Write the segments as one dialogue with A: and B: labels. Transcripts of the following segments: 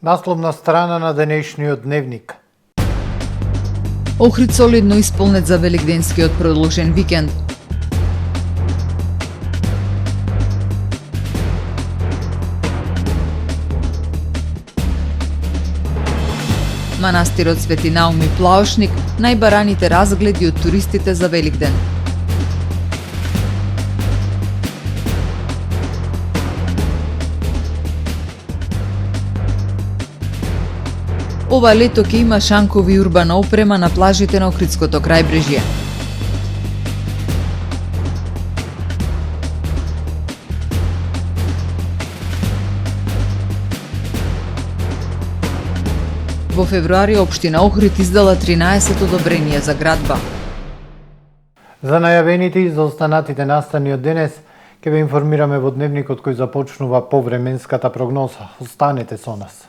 A: Насловна страна на денешниот дневник.
B: Охрид солидно исполнет за великденскиот продолжен викенд. Манастирот Свети Науми Плаошник, најбараните разгледи од туристите за Великден. Ова лето ќе има шанкови и урбана опрема на плажите на Охридското крајбрежје. Во февруари општина Охрид издала 13 одобренија за градба.
A: За најавените и за останатите настани од денес ќе ве информираме во дневникот кој започнува повременската прогноза. Останете со нас.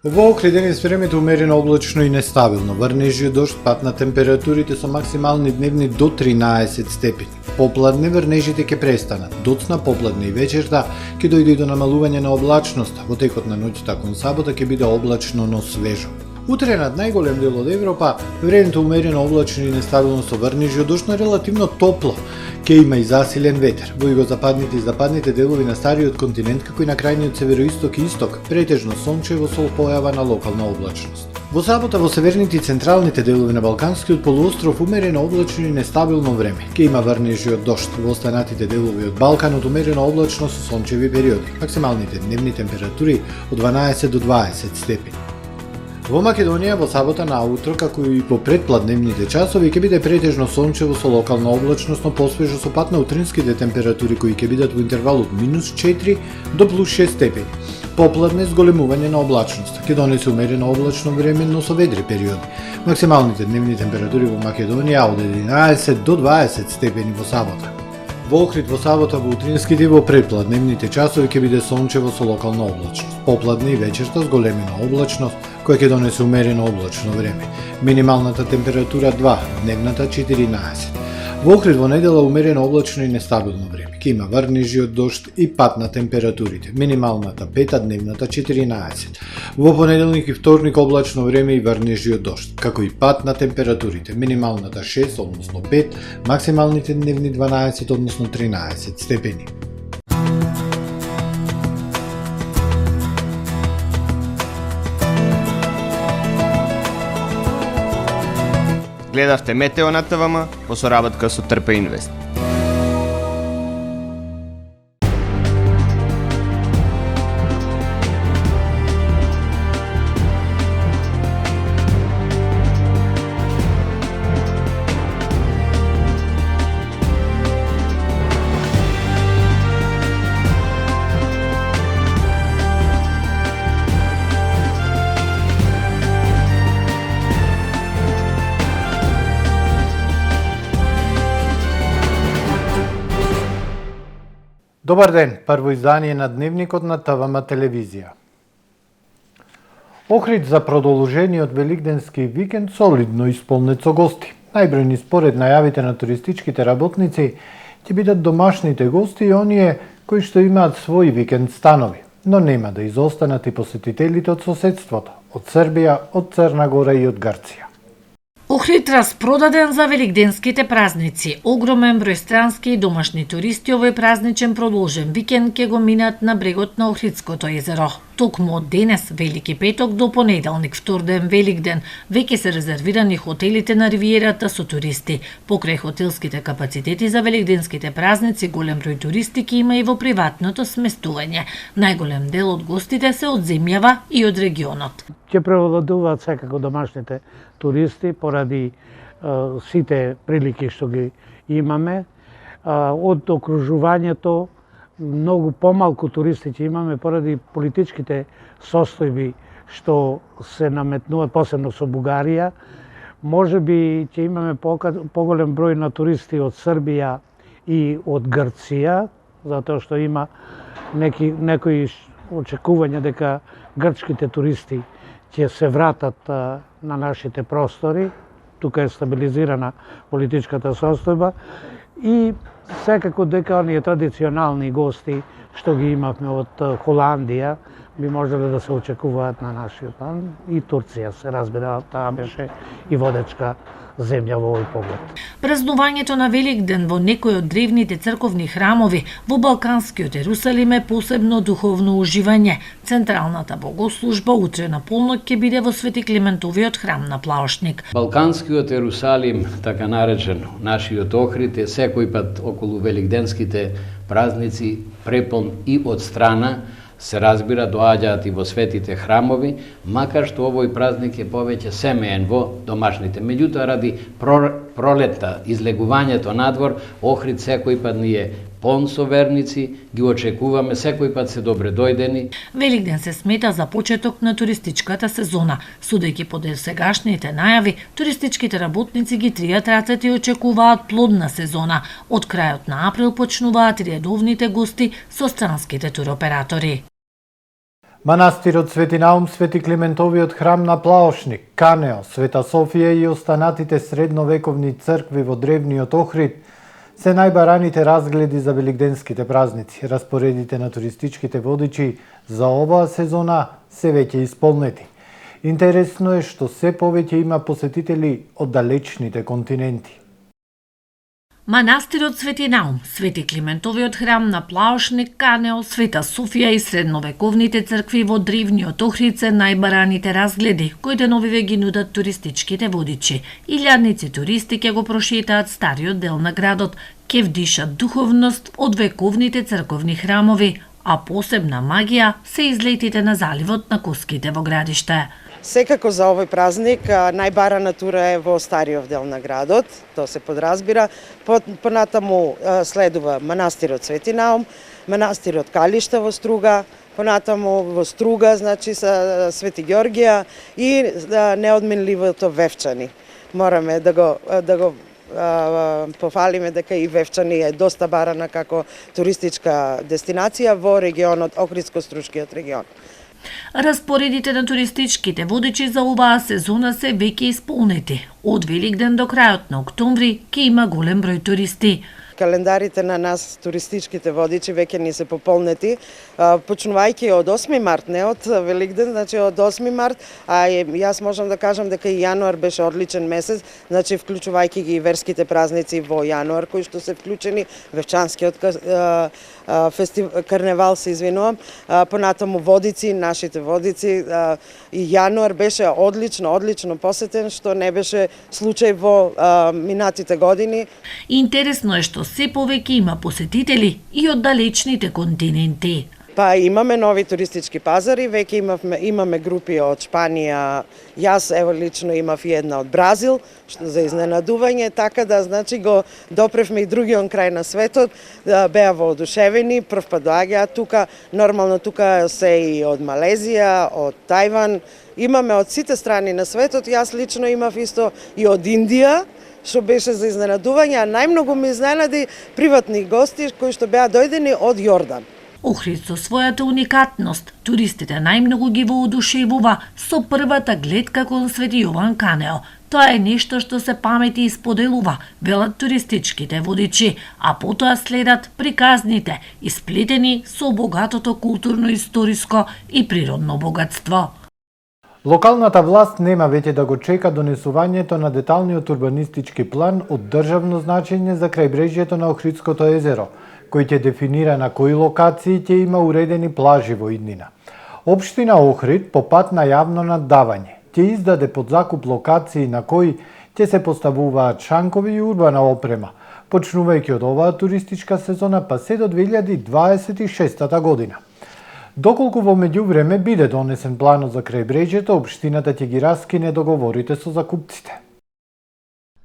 A: Во Охрид денес времето умерено облачно и нестабилно. Врнежи дожд, пад на температурите со максимални дневни до 13 степени. Попладне врнежите ќе престанат. Доцна попладне и вечерта ќе дојде до намалување на облачноста. Во текот на ноќта кон сабота ќе биде облачно, но свежо. Утре над најголем дел од Европа времето умерено облачно и нестабилно со врнежи дожд, но релативно топло. Ке има и засилен ветер. Во југозападните и западните делови на стариот континент, како и на крајниот североисток и исток, претежно сончево со појава на локална облачност. Во сабота во северните и централните делови на Балканскиот полуостров умерено облачно и нестабилно време. Ке има врнежи од дожд. Во останатите делови од Балканот умерено облачно со сончеви периоди. Максималните дневни температури од 12 до 20 степени. Во Македонија во сабота наутро, како и по предпладневните часови, ќе биде претежно сончево со локална облачност, но посвежо со пат на утринските температури кои ќе бидат во интервал од -4 до +6 степени. Попладне зголемување на облачноста. Ќе донесе умерено облачно време, но со ведри периоди. Максималните дневни температури во Македонија од 11 до 20 степени во сабота. Во Охрид во сабота во утринските и во предпладневните часови ќе биде сончево со локална облачност. Попладне и вечерта зголемена облачност, која ќе донесе умерено облачно време. Минималната температура 2, дневната 14. Во Охрид во недела умерено облачно и нестабилно време. Ќе има врнежи од дожд и пад на температурите. Минималната 5, дневната 14. Во понеделник и вторник облачно време и врнежи од дожд, како и пад на температурите. Минималната 6, односно 5, максималните дневни 12, односно 13 степени.
C: Гледавте Метео на ТВМ во соработка со Трпе Инвест.
A: Добар ден, прво издание на дневникот на ТВМ телевизија. Охрид за продолжениот великденски викенд солидно исполнет со гости. Најбројни според најавите на туристичките работници ќе бидат домашните гости и оние кои што имаат своји викенд станови, но нема да изостанат и посетителите од соседството, од Србија, од Црна Гора и од Грција.
D: Охрид распродаден за великденските празници. Огромен број странски и домашни туристи овој празничен продолжен викенд ќе го минат на брегот на Охридското езеро. Токму од денес, Велики петок, до понеделник, вторден, Великден, веќе се резервирани хотелите на ривиерата со туристи. Покрај хотелските капацитети за великденските празници, голем број туристи ќе има и во приватното сместување. Најголем дел од гостите се од земјава и од регионот.
E: Ќе превладуваат секако домашните туристи поради сите прилики што ги имаме. Од окружувањето многу помалку туристи ќе имаме поради политичките состојби што се наметнуваат, посебно со Бугарија. Може би ќе имаме поголем број на туристи од Србија и од Грција, затоа што има некои очекување дека грчките туристи ќе се вратат на нашите простори. Тука е стабилизирана политичката состојба и секако дека оние традиционални гости што ги имавме од Холандија би можеле да се очекуваат на нашиот план. И Турција се разбира, таа беше и водечка земја во овој поглед.
D: Празнувањето на Великден во некои од древните црковни храмови во Балканскиот Ерусалим е посебно духовно уживање. Централната богослужба утре на полнок ќе биде во Свети Климентовиот храм на Плаошник.
F: Балканскиот Ерусалим, така наречен нашиот Охрид, е секој пат околу великденските празници препон и од страна, се разбира, доаѓаат и во светите храмови, макар што овој празник е повеќе семеен во домашните. Меѓутоа, ради пролетта, излегувањето надвор, Охрид секој пат ни е пон со верници, ги очекуваме, секој пат се добре дојдени.
D: Великден се смета за почеток на туристичката сезона. Судејќи по сегашните најави, туристичките работници ги тријат рацете и очекуваат плодна сезона. Од крајот на април почнуваат и редовните гости со странските туроператори.
A: Манастирот Свети Наум, Свети Климентовиот храм на Плаошник, Канео, Света Софија и останатите средновековни цркви во древниот Охрид се најбараните разгледи за великденските празници. Распоредите на туристичките водичи за оваа сезона се веќе исполнети. Интересно е што се повеќе има посетители од далечните континенти.
D: Манастирот Свети Наум, Свети Климентовиот храм на Плаошник, Канео, Света Софија и средновековните цркви во древниот Охрид се најбараните разгледи, кои деновиве ги нудат туристичките водичи. Илјадници туристи ќе го прошетаат стариот дел на градот, ќе вдишат духовност од вековните црковни храмови, а посебна магија се излетите на заливот на Куските во градиште.
G: Секако за овој празник најбарана тура е во стариот дел на градот, тоа се подразбира. Понатаму следува манастирот Свети Наум, манастирот Калишта во Струга, понатаму во Струга, значи са Свети Ѓорѓија и неодменливото Вевчани. Мораме да го пофалиме дека и Вевчани е доста барана како туристичка дестинација во регионот, Охридско-Струшкиот регион.
D: Распоредите на туристичките водичи за оваа сезона се веќе исполнети. Од Великден до крајот на октомври ќе има голем број туристи.
G: Календарите на нас, туристичките водичи, веќе ни се пополнети, почнувајќи од 8 март, не од Великден, значи од 8 март, а јас можам да кажам дека и јануар беше одличен месец, значи вклучувајќи ги верските празници во јануар, кои што се вклучени, Вевчанскиот карневал, се извинувам, понатаму водици, нашите водици, и јануар беше одлично посетен, што не беше случај во минатите години.
D: Интересно е што се повеќе има посетители и од далечните континенти.
G: Па имаме нови туристички пазари, веќе имаме групи од Шпанија, јас ево лично имав и една од Бразил, што за изненадување, така да значи го допревме и другиот крај на светот, беа воодушевени, прв пат доаѓаат тука, нормално тука се и од Малезија, од Тајван, имаме од сите страни на светот, јас лично имав исто и од Индија, што беше за изненадување, а најмногу ми изненади приватни гости кои што беа дојдени од Јордан.
D: Охрид со својата уникатност, туристите најмногу ги воодушевува со првата гледка кон Свети Јован Канео. Тоа е нешто што се памети и споделува, велат туристичките водичи, а потоа следат приказните, исплетени со богатото културно-историско и природно богатство.
A: Локалната власт нема веќе да го чека донесувањето на деталниот урбанистички план од државно значење за крајбрежјето на Охридското езеро, кој ќе дефинира на кои локации ќе има уредени плажи во иднина. Општина Охрид по пат на јавно наддавање ќе издаде под закуп локации на кои ќе се поставуваат шанкови и урбана опрема, почнувајќи од оваа туристичка сезона па се до 2026 година. Доколку во меѓувреме биде донесен планот за крајбрежјето, општината ќе ги раскине договорите со закупците.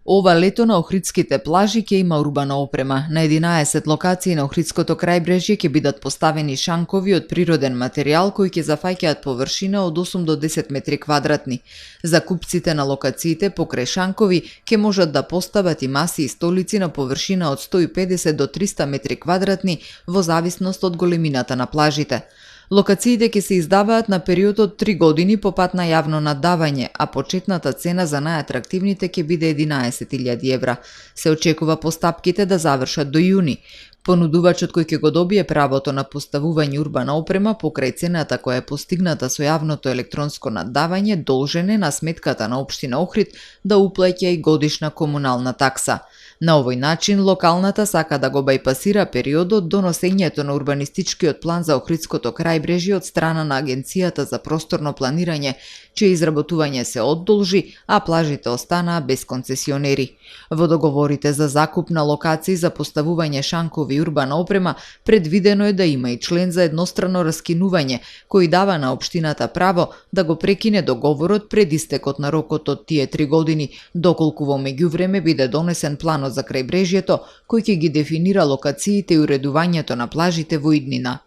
B: Ова лето на Охридските плажи ќе има урбана опрема. На 11 локации на Охридското крајбрежје ќе бидат поставени шанкови од природен материјал кои ќе зафаќаат површина од 8 до 10 метри квадратни. Закупците на локациите покрај шанкови ќе можат да постават и маси и столици на површина од 150 до 300 метри квадратни во зависност од големината на плажите. Локациите ќе се издаваат на период од 3 години по пат на јавно наддавање, а почетната цена за најатрактивните ќе биде 11.000 евра. Се очекува постапките да завршат до јуни. Понудувачот кој ќе го добие правото на поставување урбана опрема покрај цената која е постигната со јавното електронско наддавање должен е на сметката на општина Охрид да уплаќа и годишна комунална такса. На овој начин локалната сака да го бајпасира периодот до носењето на урбанистичкиот план за Охридското крајбрежје од страна на Агенцијата за просторно планирање, чие изработување се оддолжи, а плажите останаа без концесионери. Во договорите за закуп на локации за поставување шанкови и урбана опрема предвидено е да има и член за еднострано раскинување, кој дава на општината право да го прекине договорот пред истекот на рокот од тие 3 години, доколку во меѓувреме биде донесен планот за крајбрежјето, кој ќе ги дефинира локациите и уредувањето на плажите во иднина.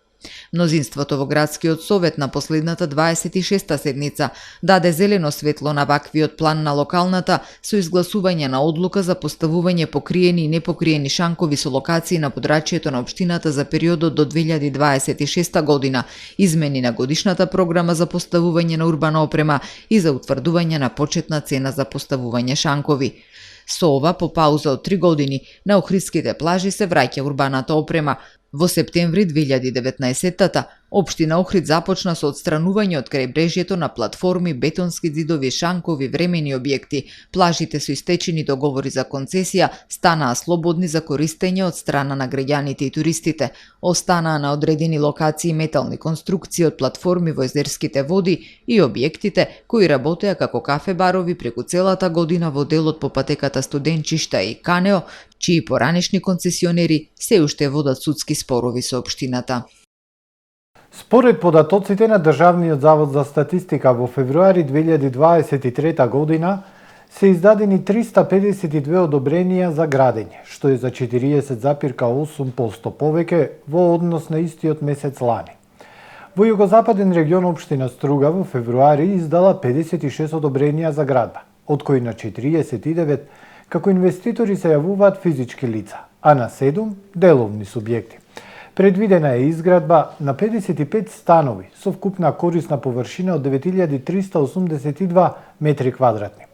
B: Мнозинството во градскиот совет на последната 26-та седница даде зелено светло на ваквиот план на локалната со изгласување на одлука за поставување покриени и непокриени шанкови со локации на подрачјето на општината за периодот до 2026 година, измени на годишната програма за поставување на урбана опрема и за утврдување на почетна цена за поставување шанкови. Со ова, по пауза од 3 години, на Охридските плажи се враќа урбаната опрема. Во септември 2019-та, општина Охрид започна со отстранување од крајбрежјето на платформи, бетонски ѕидови, шанкови, времени објекти. Плажите со истечени договори за концесија станаа слободни за користење од страна на граѓаните и туристите. Останаа на одредени локации метални конструкции од платформи во езерските води и објектите кои работеа како кафе-барови преку целата година во делот по патеката Студенчишта и Канео, чии поранешни концесионери се уште водат судски спорови со општината.
A: Според податоците на Државниот завод за статистика во февруари 2023 година се издадени 352 одобренија за градење, што е за 40,8% повеќе во однос на истиот месец лани. Во југозападен регион општина Струга во февруари издала 56 одобренија за градба, од кои на 49 како инвеститори се јавуваат физички лица, а на 7 деловни субјекти. Предвидена е изградба на 55 станови со вкупна корисна површина од 9382 метри квадратни.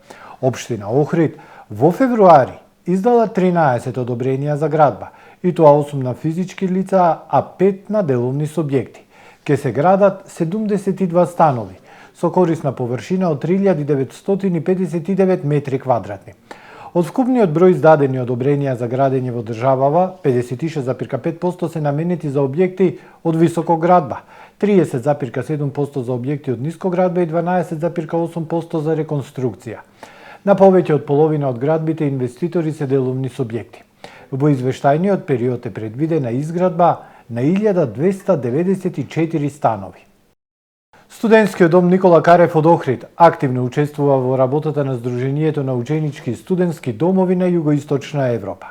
A: Општина Охрид во февруари издала 13 одобренија за градба, и тоа 8 на физички лица, а 5 на деловни субјекти. Ке се градат 72 станови со корисна површина од 3959 метри квадратни. Од вкупниот број издадени одобренија за градење во државава, 56,5% се наменети за објекти од високоградба, 30,7% за објекти од нискоградба и 12,8% за реконструкција. На повеќе од половина од градбите инвеститори се деловни субјекти. Во извештајниот период е предвидена изградба на 1294 станови. Студентскиот дом Никола Карев од Охрид активно учествува во работата на Сдруженијето на ученички и студентски домови на Југоисточна Европа.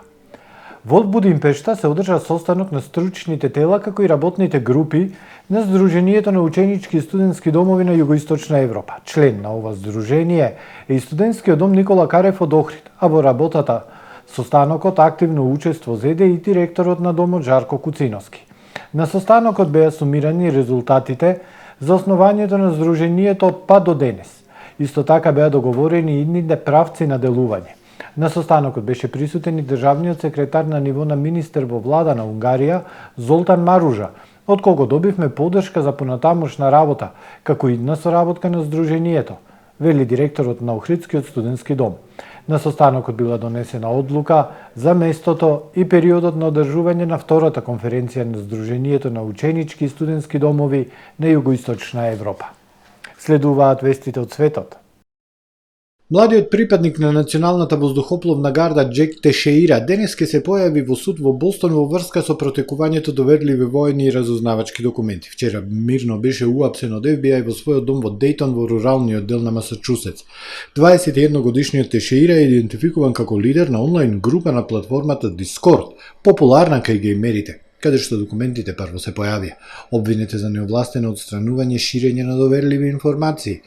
A: Во Будимпешта се одржа состанок на стручните тела како и работните групи на Сдруженијето на ученички и студентски домови на Југоисточна Европа. Член на ова сдружение е и Студентскиот дом Никола Карев од Охрид, а во работата состанокот активно учество зеде и директорот на домот Жарко Куциновски. На состанокот беа сумирани резултатите за основањето на Сдруженијето па до денес. Исто така беа договорени идните правци на делување. На состанокот беше присутен и државниот секретар на ниво на министер во влада на Унгарија Золтан Маружа, од кого добивме поддршка за понатамошна работа, како и на соработка на Сдруженијето, вели директорот на Охридскиот студентски дом. На состанокот била донесена одлука за местото и периодот на одржување на втората конференција на Сдруженијето на ученички и студентски домови на Југоисточна Европа. Следуваат вестите од светот. Младиот припадник на Националната воздухопловна гарда Джек Тешеира денес ке се појави во суд во Бостон во врска со протекувањето доверливи воени и разузнавачки документи. Вчера мирно беше уапсен од FBI во својот дом во Дејтон во руралниот дел на Масачусетс. 21-годишниот Тешеира е идентификуван како лидер на онлайн група на платформата Discord, популарна кај геймерите, каде што документите прво се појавија. Обвинет е за неовластено отстранување, ширење на доверливи информации.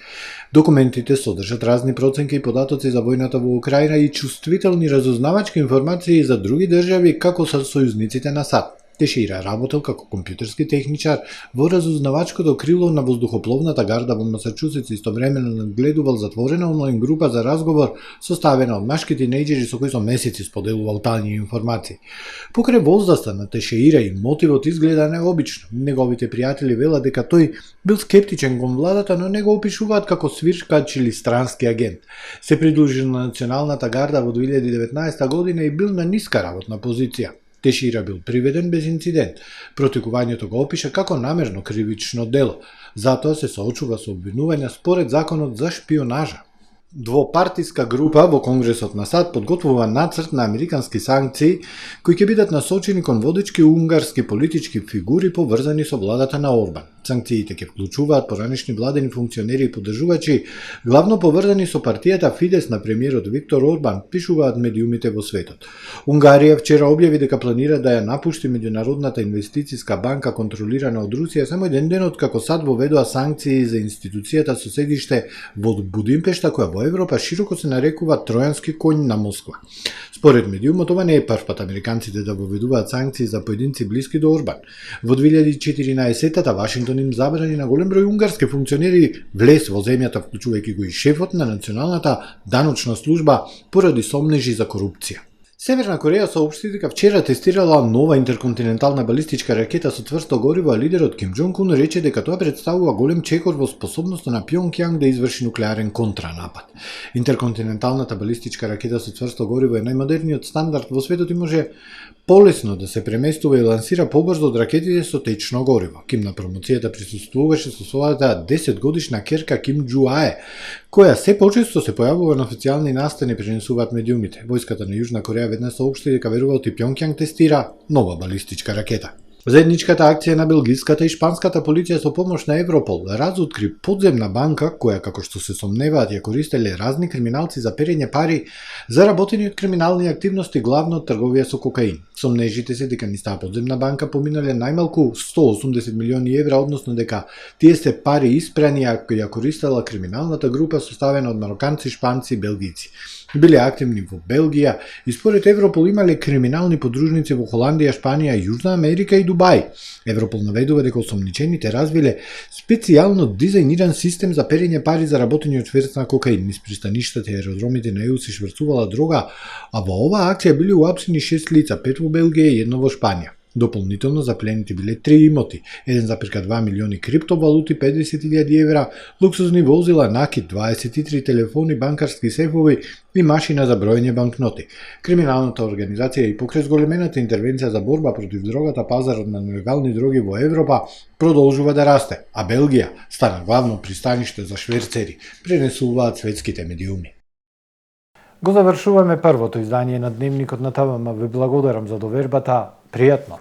A: Документите содржат разни проценки и податоци за војната во Украина и чувствителни разузнавачки информации за други држави како со сојузниците на САД. Тешеира работел како компјутерски техничар во разузнавачкото крило на воздухопловната гарда во Масачусетс и истовремено надгледувал затворена онлайн група за разговор составена од машки тинејџери со кои со месеци споделувал тајни информации. Покрај возраста на Тешеира и мотивот изгледа необично. Неговите пријатели велат дека тој бил скептичен кон владата, но не го опишуваат како свиркач или странски агент. Се придружил на Националната гарда во 2019 година и бил на ниска работна позиција. Тешеира бил приведен без инцидент. Протекувањето го опиша како намерно кривично дело. Затоа се соочува со обвинувања според законот за шпионажа. Двопартиска група во Конгресот на САД подготвува нацрт на американски санкции кои ќе бидат насочени кон водечки унгарски политички фигури поврзани со владата на Орбан. Санкциите ќе вклучуваат поранешни владени функционери и поддржувачи, главно поврзани со партијата Фидес на премиерот Виктор Орбан, пишуваат медиумите во светот. Унгарија вчера објави дека планира да ја напушти меѓународната инвестициска банка контролирана од Русија само еден ден откако САД воведува санкции за институцијата со седиште во Будимпешта, која во Европа широко се нарекува тројански коњ на Москва. Според медиумот, ова не е првпат американците да воведуваат санкции за поединци блиски до Орбан. Во 2014-та Вашингтон им забрани на голем број унгарски функционери влез во земјата, вклучувајќи го и шефот на Националната даночна служба поради сомнежи за корупција. Северна Кореја соопшти дека вчера тестирала нова интерконтинентална балистичка ракета со цврсто гориво, а лидерот Ким Џонг Ун рече дека тоа представува голем чекор во способноста на Пјонгјанг да изврши нуклеарен контранапад. Интерконтиненталната балистичка ракета со цврсто гориво е најмодерниот стандард во светот и може полесно да се преместува и лансира побрзо од ракетите со течно гориво. Ким на промоцијата присуствуваше со својата 10-годишна керка Ким Џу Аe, која се почесто се појавува на официјални настани, пренесуваат медиумите. Војската на Јужна Кореја веднаш соопшти дека верува и Пјонгјанг тестира нова балистичка ракета. Заедничката акција на белгиската и шпанската полиција со помош на Европол разоткри подземна банка која, како што се сомневаат, ја користеле разни криминалци за перење пари заработени од криминални активности, главно трговија со кокаин. Сомнежите се дека низ таа подземна банка поминале најмалку 180 милиони евра, односно дека тие се пари испрани ја користела криминалната група составена од мароканци, шпанци и белгици. Биле активни во Белгија и според Европол имале криминални подружници во Холандија, Шпанија, Јужна Америка и Дубај. Европол наведува дека осомничените развиле специјално дизајниран систем за перење пари за работење шверц на кокаин. Низ пристаништата и аеродромите на ЕУ се шверцувала дрога, а во оваа акција били уапсени 6 лица, 5 во Белгија и 1 во Шпанија. Дополнително запленети биле 3 имоти, 1,2 милиони криптовалути, 50.000 евра, луксузни возила, накид, 23 телефони, банкарски сефови и машина за броење банкноти. Криминалната организација и покрај зголемената интервенција за борба против дрогата, пазарот на нелегални дроги во Европа продолжува да расте, а Белгија стана главно пристаниште за шверцери, пренесуваат светските медиуми. Го завршуваме првото издание на Дневникот на ТВМ. Ви благодарам за довербата. Пријатно!